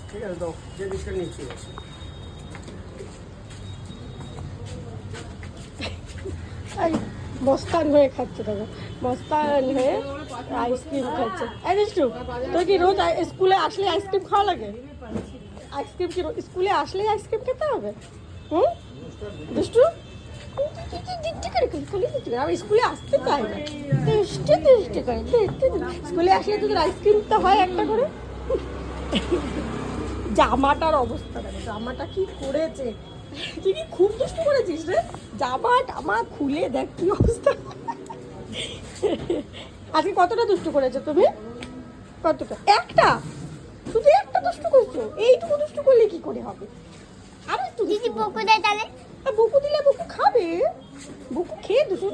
ঠিক আছে দাও, যে ডিশটা নিচ্ছি মস্তান হয়ে খাচ্ছে, দেখো মস্তান হয়ে আইসক্রিম খাচ্ছে। এই দুষ্টু, তোর কি রোজ স্কুলে আসলে আইসক্রিম খাওয়া লাগে? আইসক্রিম কি স্কুলে আসলে আইসক্রিম খেতে হবে? হুম দুষ্টু, আমি স্কুলে আসতে চাই না, স্কুলে আসলে তোদের আইসক্রিম তো হয় একটা করে। জামাটার অবস্থা দেখো, জামাটা কি করেছে, তুই কি খুব দুষ্টু করেছিস রে, জামা টামা খুলে দেখ কি অবস্থা। আজকে কতটা দুষ্টু করেছো তুমি? কতটা? একটা, শুধু একটা দুষ্টু করছো? এইটুকু দুষ্টু করলে কি করে হবে? আরো একটু দিদি বকু দেয় তাহলে? বকু দিলে বকু খাবে, বকু খেয়ে দুষ্টু